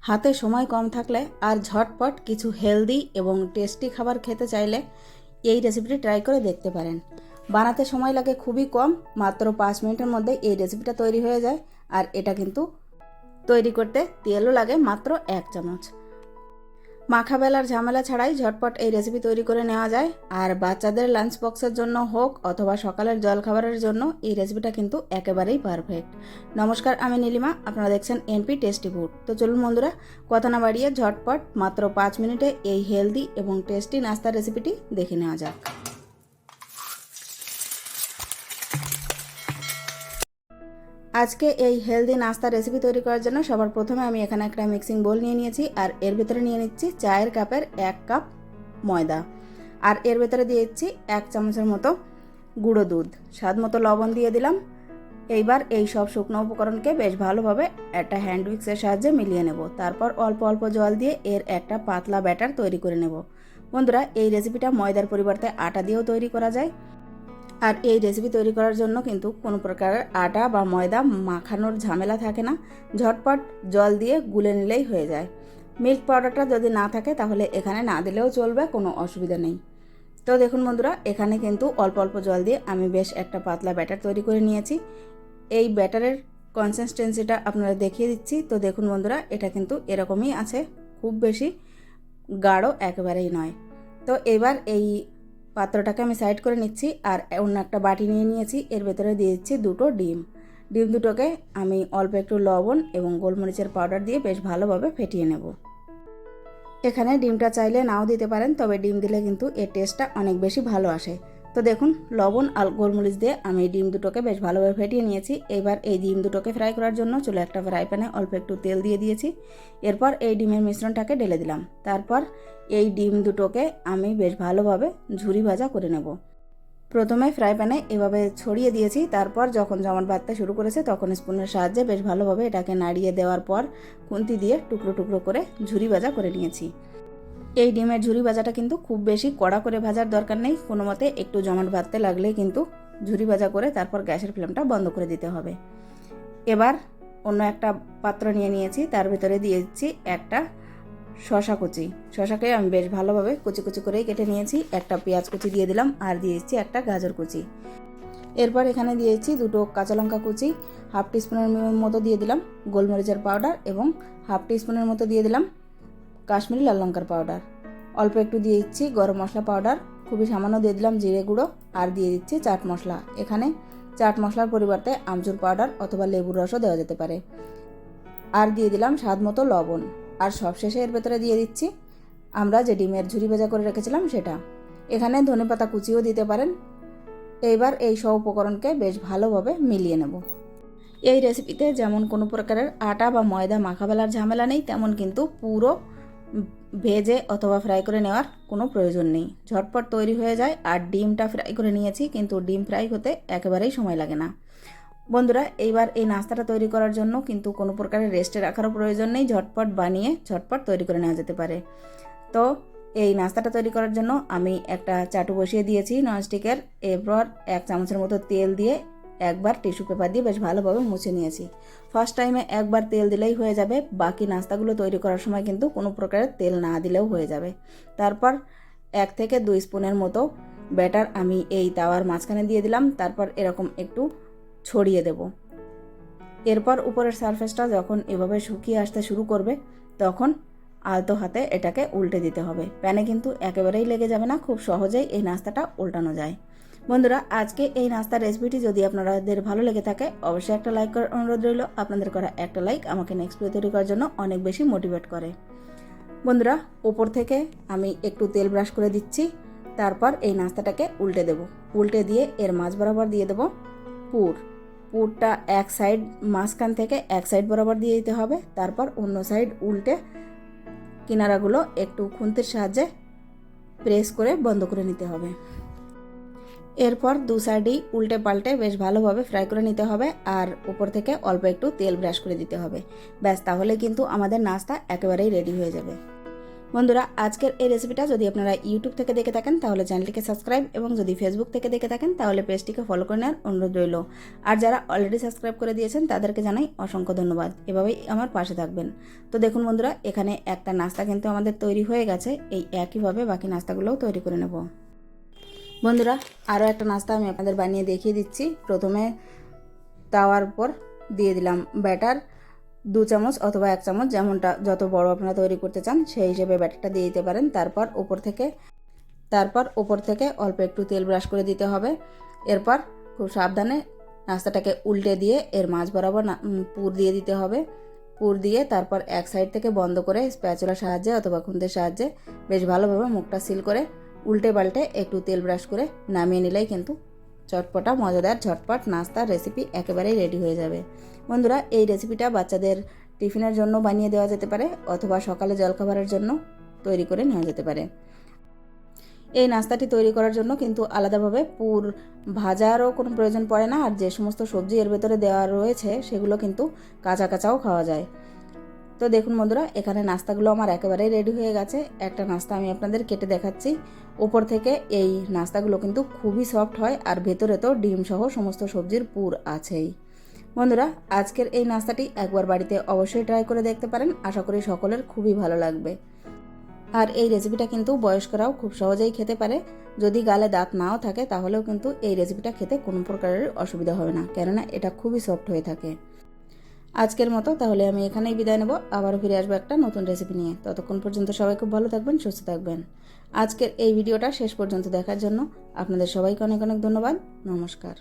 হাতে সময় কম থাকলে আর ঝটপট কিছু হেলদি এবং টেস্টি খাবার খেতে চাইলে এই রেসিপিটি ট্রাই করে দেখতে পারেন। বানাতে সময় লাগে খুবই কম, মাত্র 5 মিনিটের মধ্যে এই রেসিপিটা তৈরি হয়ে যায়। আর এটা কিন্তু তৈরি করতে তেলও লাগে মাত্র 1 চামচ। মাখা বেলার ঝামেলা ছাড়াই ঝটপট এই রেসিপি তৈরি করে নেওয়া যায়। আর বাচ্চাদের লাঞ্চ বক্সের জন্য হোক অথবা সকালের জলখাবারের জন্য এই রেসিপিটা কিন্তু একেবারেই পারফেক্ট। নমস্কার, আমি নীলিমা, আপনারা দেখছেন এনপি টেস্টি ফুড। তো চলুন বন্ধুরা, কথা না বাড়িয়ে ঝটপট মাত্র 5 মিনিটে এই হেলদি এবং টেস্টি নাস্তার রেসিপিটি দেখে নেওয়া যাক। আজকে এই হেলদি নাস্তা রেসিপি তৈরি করার জন্য সবার প্রথমে আমি এখানে একটা মিক্সিং বোল নিয়ে নিয়েছি। আর এর ভিতরে নিয়ে নিচ্ছি চায়ের কাপের 1 কাপ ময়দা। আর এর ভিতরে দিয়ে দিচ্ছি 1 চামচের মতো গুঁড়ো দুধ, স্বাদ মতো লবণ দিয়ে দিলাম। এইবার এই সব শুকনো উপকরণকে বেশ ভালোভাবে একটা হ্যান্ড উইক্সের সাহায্যে মিলিয়ে নেব। তারপর অল্প অল্প জল দিয়ে এর একটা পাতলা ব্যাটার তৈরি করে নেব। বন্ধুরা, এই রেসিপিটা ময়দার পরিবর্তে আটা দিয়েও তৈরি করা যায়। আর এই রেসিপি তৈরি করার জন্য কিন্তু কোনো প্রকারের আটা বা ময়দা মাখানোর ঝামেলা থাকে না, ঝটপট জল দিয়ে গুলে নিলেই হয়ে যায়। মিল্ক পাউডারটা যদি না থাকে তাহলে এখানে না দিলেও চলবে, কোনো অসুবিধা নেই। তো দেখুন বন্ধুরা, এখানে কিন্তু অল্প অল্প জল দিয়ে আমি বেশ একটা পাতলা ব্যাটার তৈরি করে নিয়েছি। এই ব্যাটারের কনসিস্টেন্সিটা আপনারা দেখিয়ে দিচ্ছি। তো দেখুন বন্ধুরা, এটা কিন্তু এরকমই আছে, খুব বেশি গাঢ় একেবারেই নয়। তো এবার এই পাত্রটাকে আমি সাইড করে নিচ্ছি। আর অন্য একটা বাটি নিয়ে নিয়েছি, এর ভেতরে দিয়ে দিচ্ছি 2টো ডিম। ডিম দুটোকে আমি অল্প একটু লবণ এবং গোলমরিচের পাউডার দিয়ে বেশ ভালোভাবে ফেটিয়ে নেব। এখানে ডিমটা চাইলে নাও দিতে পারেন, তবে ডিম দিলে কিন্তু এর টেস্টটা অনেক বেশি ভালো আসে। তো দেখুন, লবণ আর গোলমরিচ দিয়ে আমি ডিম দুটোকে বেশ ভালোভাবে ফেটিয়ে নিয়েছি। এবার এই ডিম দুটোকে ফ্রাই করার জন্য চুলে একটা ফ্রাই প্যানে অল্প একটু তেল দিয়ে দিয়েছি। এরপর এই ডিমের মিশ্রণটাকে ঢেলে দিলাম। তারপর এই ডিম দুটোকে আমি বেশ ভালোভাবে ঝুরি ভাজা করে নেব। প্রথমে ফ্রাই প্যানে এভাবে ছড়িয়ে দিয়েছি, তারপর যখন জমাট বাঁধতে শুরু করেছে তখন স্পুনের সাহায্যে বেশ ভালোভাবে এটাকে নাড়িয়ে দেওয়ার পর খুন্তি দিয়ে টুকরো টুকরো করে ঝুরি ভাজা করে নিয়েছি। এই ডিমের ঝুরি ভাজাটা কিন্তু খুব বেশি কড়া করে ভাজার দরকার নেই, কোনো মতে একটু জমাট বাঁধতে লাগলেই কিন্তু ঝুরি ভাজা করে তারপর গ্যাসের ফ্লেমটা বন্ধ করে দিতে হবে। এবার অন্য একটা পাত্র নিয়ে নিয়েছি, তার ভিতরে দিয়ে দিচ্ছি একটা শশা কুচি। শশাকে আমি বেশ ভালোভাবে কুচি কুচি করেই কেটে নিয়েছি। একটা পেঁয়াজ কুচি দিয়ে দিলাম, আর দিয়ে দিচ্ছি একটা গাজর কুচি। এরপর এখানে দিয়ে দিচ্ছি 2টো কাঁচা লঙ্কা কুচি, হাফ টিস্পুনের মতো দিয়ে দিলাম গোলমরিচের পাউডার এবং হাফ টিস্পুনের মতো দিয়ে দিলাম কাশ্মীরি লাল লঙ্কার পাউডার। অল্প একটু দিয়ে দিচ্ছি গরম মশলা পাউডার, খুবই সামান্য দিয়ে দিলাম জিরে গুঁড়ো, আর দিয়ে দিচ্ছি চাট মশলা। এখানে চাট মশলার পরিবর্তে আমচুর পাউডার অথবা লেবুর রসও দেওয়া যেতে পারে। আর দিয়ে দিলাম স্বাদ মতো লবণ। আর সবশেষে এর ভেতরে দিয়ে দিচ্ছি আমরা যে ডিমের ঝুরি ভাজা করে রেখেছিলাম সেটা। এখানে ধনেপাতা কুচিও দিতে পারেন। এইবার এই সব উপকরণকে বেশ ভালোভাবে মিলিয়ে নেব। এই রেসিপিতে যেমন কোনো প্রকারের আটা বা ময়দা মাখাবেলার ঝামেলা নেই, তেমন কিন্তু পুরো ভেজে অথবা ফ্রাই করে নেওয়ার কোনো প্রয়োজন নেই, ঝটপট তৈরি হয়ে যায়। আর ডিমটা ফ্রাই করে নিয়েছি, কিন্তু ডিম ফ্রাই হতে একেবারেই সময় লাগে না। বন্ধুরা, এইবার এই নাস্তাটা তৈরি করার জন্য কিন্তু কোনো প্রকারের রেস্টে রাখারও প্রয়োজন নেই, ঝটপট বানিয়ে ঝটপট তৈরি করে নেওয়া যেতে পারে। তো এই নাস্তাটা তৈরি করার জন্য আমি একটা চাটু বসিয়ে দিয়েছি ননস্টিকের। এরপর 1 চামচের মতো তেল দিয়ে একবার টিস্যু পেপার দিয়ে বেশ ভালোভাবে মুছে নিয়েছি। ফার্স্ট টাইমে একবার তেল দিলেই হয়ে যাবে, বাকি নাস্তাগুলো তৈরি করার সময় কিন্তু কোনো প্রকারের তেল না দিলেও হয়ে যাবে। তারপর 1 থেকে 2 স্পুনের মতো ব্যাটার আমি এই তাওয়ার মাঝখানে দিয়ে দিলাম। তারপর এরকম একটু ছড়িয়ে দেব। এরপর উপরের সারফেসটা যখন এভাবে শুকিয়ে আসতে শুরু করবে তখন আলতো হাতে এটাকে উল্টে দিতে হবে। প্যানে কিন্তু একেবারেই লেগে যাবে না, খুব সহজেই এই নাস্তাটা উল্টানো যায়। বন্ধুরা, আজকে এই নাস্তার রেসিপিটি যদি আপনাদের ভালো লেগে থাকে অবশ্যই একটা লাইক করার অনুরোধ রইল। আপনাদের করা একটা লাইক আমাকে নেক্সট ভিডিও তৈরি করার জন্য অনেক বেশি মোটিভেট করে। বন্ধুরা, উপর থেকে আমি একটু তেল ব্রাশ করে দিচ্ছি। তারপর এই নাস্তাটাকে উল্টে দেব। উল্টে দিয়ে এর মাঝ বরাবর দিয়ে দেব পুরটা এক সাইড, মাঝখান থেকে এক সাইড বরাবর দিয়ে দিতে হবে। তারপর অন্য সাইড উল্টে কিনারাগুলো একটু খুন্তির সাহায্যে প্রেস করে বন্ধ করে নিতে হবে। এরপর 2 সাইডেই উল্টে পাল্টে বেশ ভালোভাবে ফ্রাই করে নিতে হবে। আর উপর থেকে অল্প একটু তেল ব্রাশ করে দিতে হবে। ব্যাস, তাহলে কিন্তু আমাদের নাস্তা একেবারেই রেডি হয়ে যাবে। বন্ধুরা, আজকের এই রেসিপিটা যদি আপনারা ইউটিউব থেকে দেখে থাকেন তাহলে চ্যানেলটিকে সাবস্ক্রাইব, এবং যদি ফেসবুক থেকে দেখে থাকেন তাহলে পেজটিকে ফলো করে নেওয়ার অনুরোধ রইল। আর যারা অলরেডি সাবস্ক্রাইব করে দিয়েছেন তাদেরকে জানাই অসংখ্য ধন্যবাদ। এভাবেই আমার পাশে থাকবেন। তো দেখুন বন্ধুরা, এখানে একটা নাস্তা কিন্তু আমাদের তৈরি হয়ে গেছে। এই একইভাবে বাকি নাস্তাগুলোও তৈরি করে নেব। বন্ধুরা, আরও একটা নাস্তা আমি আপনাদের বানিয়ে দেখিয়ে দিচ্ছি। প্রথমে তাওয়ার উপর দিয়ে দিলাম ব্যাটার, 2 চামচ অথবা 1 চামচ, যেমনটা যত বড় আপনারা তৈরি করতে চান সেই হিসেবে ব্যাটারটা দিয়ে দিতে পারেন। তারপর উপর থেকে অল্প একটু তেল ব্রাশ করে দিতে হবে। এরপর খুব সাবধানে নাস্তাটাকে উল্টে দিয়ে এর মাঝ বরাবর পুর দিয়ে দিতে হবে। পুর দিয়ে তারপর এক সাইড থেকে বন্ধ করে স্প্যাচুলার সাহায্যে অথবা খুন্তির সাহায্যে বেশ ভালোভাবে মুখটা সিল করে উল্টে পাল্টে একটু তেল ব্রাশ করে নামিয়ে নিলেই কিন্তু চটপটা মজাদার ঝটপট নাস্তার রেসিপি একেবারেই রেডি হয়ে যাবে। বন্ধুরা, এই রেসিপিটা বাচ্চাদের টিফিনের জন্য বানিয়ে দেওয়া যেতে পারে অথবা সকালে জলখাবারের জন্য তৈরি করে নেওয়া যেতে পারে। এই নাস্তাটি তৈরি করার জন্য কিন্তু আলাদাভাবে পুর ভাজারও কোনো প্রয়োজন পড়ে না। আর যে সমস্ত সবজি এর ভেতরে দেওয়া রয়েছে সেগুলো কিন্তু কাঁচা কাঁচাও খাওয়া যায়। তো দেখুন বন্ধুরা, এখানে নাস্তাগুলো আমার একেবারেই রেডি হয়ে গেছে। একটা নাস্তা আমি আপনাদের কেটে দেখাচ্ছি। উপর থেকে এই নাস্তাগুলো কিন্তু খুবই সফট হয়, আর ভেতরে তো ডিম সহ সমস্ত সবজির পুর আছেই। বন্ধুরা, আজকের এই নাস্তাটি একবার বাড়িতে অবশ্যই ট্রাই করে দেখতে পারেন। আশা করি সকলের খুবই ভালো লাগবে। আর এই রেসিপিটা কিন্তু বয়স্করাও খুব সহজেই খেতে পারে। যদি গালে দাঁত নাও থাকে তাহলেও কিন্তু এই রেসিপিটা খেতে কোনো প্রকারের অসুবিধা হবে না, কেননা এটা খুবই সফট হয়ে থাকে। আজকের মতো তাহলে আমি এখানেই বিদায় নেব। আবারও ফিরে আসবো একটা নতুন রেসিপি নিয়ে। ততক্ষণ পর্যন্ত সবাই খুব ভালো থাকবেন, সুস্থ থাকবেন। আজকের এই ভিডিওটা শেষ পর্যন্ত দেখার জন্য আপনাদের সবাইকে অনেক অনেক ধন্যবাদ। নমস্কার।